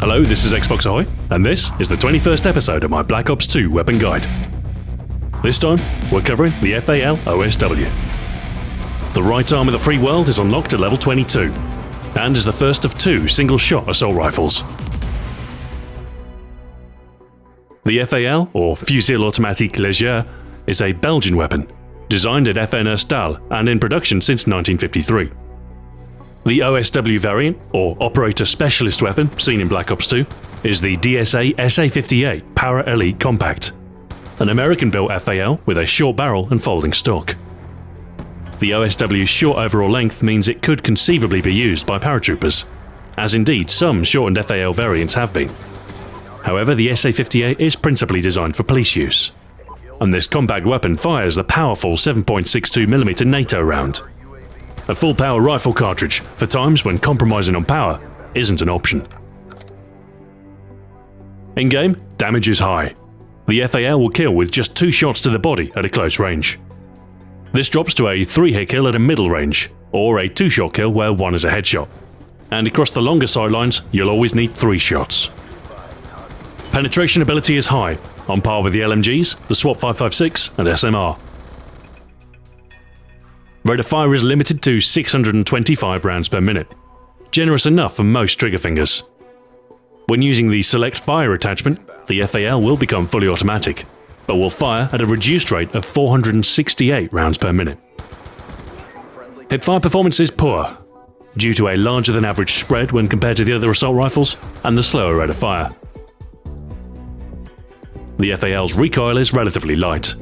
Hello, this is Xbox Ahoy, and this is the 21st episode of my Black Ops 2 weapon guide. This time, we're covering the FAL OSW. The right arm of the free world is unlocked at level 22, and is the first of two single-shot assault rifles. The FAL, or Fusil Automatique Leger, is a Belgian weapon, designed at FN Herstal and in production since 1953. The OSW variant, or Operator Specialist weapon, seen in Black Ops 2, is the DSA SA-58 Para Elite Compact, an American-built FAL with a short barrel and folding stock. The OSW's short overall length means it could conceivably be used by paratroopers, as indeed some shortened FAL variants have been. However, the SA-58 is principally designed for police use, and this compact weapon fires the powerful 7.62mm NATO round. A full-power rifle cartridge for times when compromising on power isn't an option. In-game, damage is high. The FAL will kill with just 2 shots to the body at a close range. This drops to a 3-hit kill at a middle range, or a 2-shot kill where 1 is a headshot. And across the longer sidelines, you'll always need 3 shots. Penetration ability is high, on par with the LMGs, the SWAT 5.56 and SMR. Rate of fire is limited to 625 rounds per minute, generous enough for most trigger fingers. When using the Select Fire attachment, the FAL will become fully automatic, but will fire at a reduced rate of 468 rounds per minute. Hipfire performance is poor, due to a larger than average spread when compared to the other assault rifles and the slower rate of fire. The FAL's recoil is relatively light,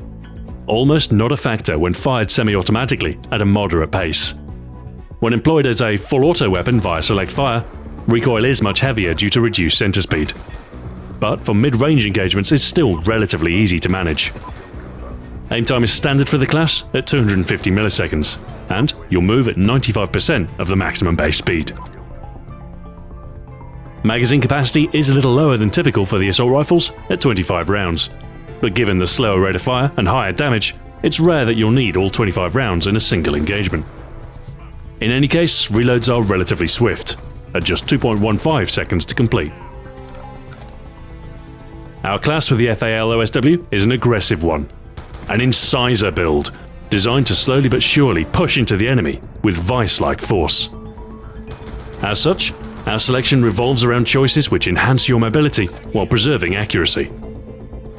almost not a factor when fired semi-automatically at a moderate pace. When employed as a full auto weapon via Select Fire, recoil is much heavier due to reduced center speed, but for mid-range engagements it's still relatively easy to manage. Aim time is standard for the class at 250 milliseconds, and you'll move at 95% of the maximum base speed. Magazine capacity is a little lower than typical for the assault rifles at 25 rounds, but given the slower rate of fire and higher damage, it's rare that you'll need all 25 rounds in a single engagement. In any case, reloads are relatively swift, at just 2.15 seconds to complete. Our class with the FAL OSW is an aggressive one, an incisor build, designed to slowly but surely push into the enemy with vice-like force. As such, our selection revolves around choices which enhance your mobility while preserving accuracy.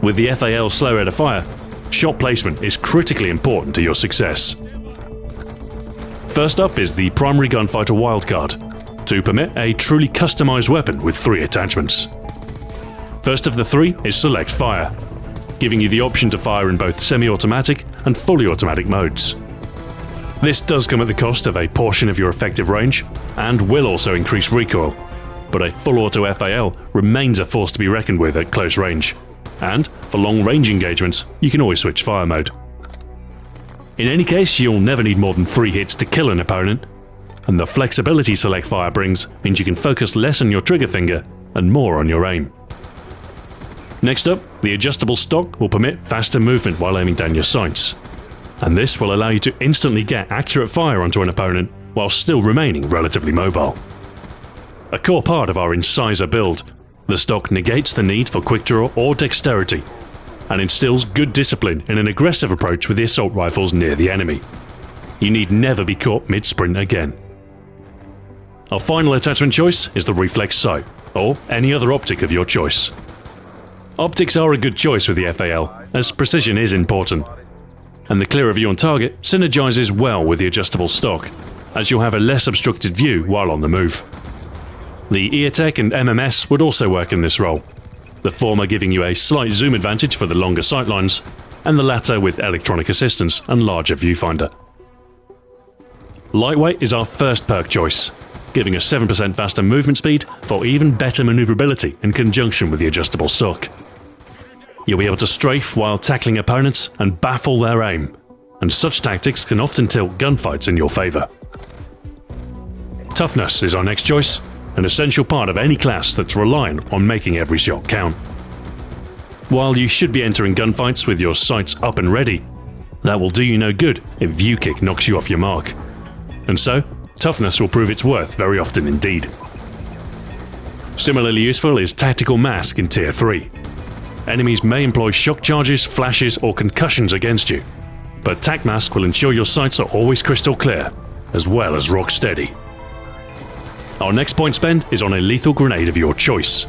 With the FAL's slow rate of fire, shot placement is critically important to your success. First up is the primary gunfighter wildcard, to permit a truly customized weapon with 3 attachments. First of the 3 is Select Fire, giving you the option to fire in both semi-automatic and fully automatic modes. This does come at the cost of a portion of your effective range, and will also increase recoil, but a full auto FAL remains a force to be reckoned with at close range. And, for long-range engagements, you can always switch fire mode. In any case, you'll never need more than 3 hits to kill an opponent, and the flexibility Select Fire brings means you can focus less on your trigger finger and more on your aim. Next up, the adjustable stock will permit faster movement while aiming down your sights, and this will allow you to instantly get accurate fire onto an opponent while still remaining relatively mobile. A core part of our incisor build, the stock negates the need for quick draw or dexterity, and instills good discipline in an aggressive approach with the assault rifles near the enemy. You need never be caught mid-sprint again. Our final attachment choice is the reflex sight, or any other optic of your choice. Optics are a good choice with the FAL, as precision is important, and the clearer view on target synergizes well with the adjustable stock, as you'll have a less obstructed view while on the move. The EATech and MMS would also work in this role, the former giving you a slight zoom advantage for the longer sightlines, and the latter with electronic assistance and larger viewfinder. Lightweight is our first perk choice, giving us 7% faster movement speed for even better maneuverability in conjunction with the adjustable stock. You'll be able to strafe while tackling opponents and baffle their aim, and such tactics can often tilt gunfights in your favour. Toughness is our next choice, an essential part of any class that's reliant on making every shot count. While you should be entering gunfights with your sights up and ready, that will do you no good if view kick knocks you off your mark. And so, toughness will prove its worth very often indeed. Similarly useful is Tactical Mask in Tier 3. Enemies may employ shock charges, flashes, or concussions against you, but Tac Mask will ensure your sights are always crystal clear, as well as rock steady. Our next point spend is on a lethal grenade of your choice.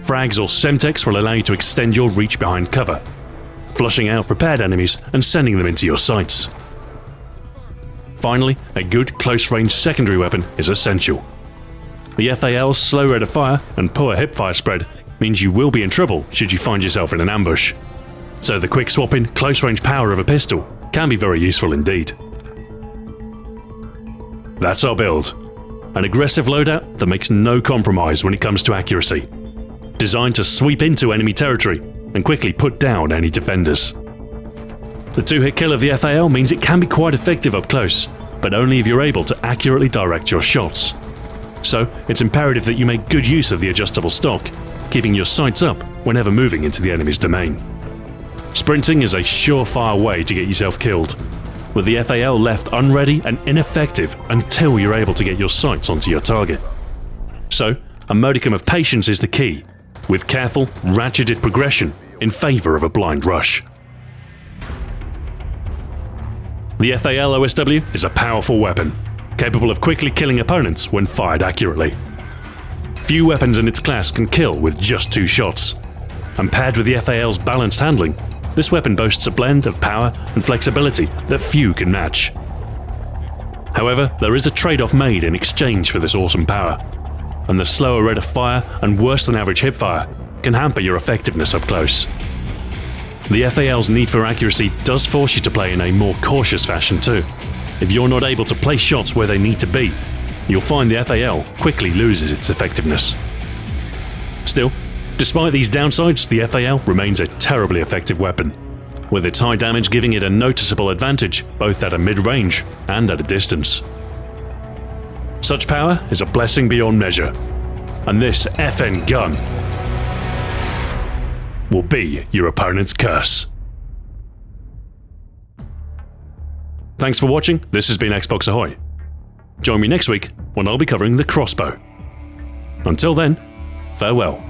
Frags or Semtex will allow you to extend your reach behind cover, flushing out prepared enemies and sending them into your sights. Finally, a good close-range secondary weapon is essential. The FAL's slow rate of fire and poor hipfire spread means you will be in trouble should you find yourself in an ambush. So the quick swap-in, close-range power of a pistol can be very useful indeed. That's our build. An aggressive loadout that makes no compromise when it comes to accuracy. Designed to sweep into enemy territory and quickly put down any defenders. The two-hit kill of the FAL means it can be quite effective up close, but only if you're able to accurately direct your shots. So it's imperative that you make good use of the adjustable stock, keeping your sights up whenever moving into the enemy's domain. Sprinting is a surefire way to get yourself killed, with the FAL left unready and ineffective until you're able to get your sights onto your target. So, a modicum of patience is the key, with careful, ratcheted progression in favour of a blind rush. The FAL OSW is a powerful weapon, capable of quickly killing opponents when fired accurately. Few weapons in its class can kill with just 2 shots, and paired with the FAL's balanced handling, this weapon boasts a blend of power and flexibility that few can match. However, there is a trade-off made in exchange for this awesome power, and the slower rate of fire and worse than average hipfire can hamper your effectiveness up close. The FAL's need for accuracy does force you to play in a more cautious fashion too. If you're not able to place shots where they need to be, you'll find the FAL quickly loses its effectiveness. Still, despite these downsides, the FAL remains a terribly effective weapon, with its high damage giving it a noticeable advantage both at a mid-range and at a distance. Such power is a blessing beyond measure, and this FN gun will be your opponent's curse. Thanks for watching. This has been Xbox Ahoy. Join me next week when I'll be covering the crossbow. Until then, farewell.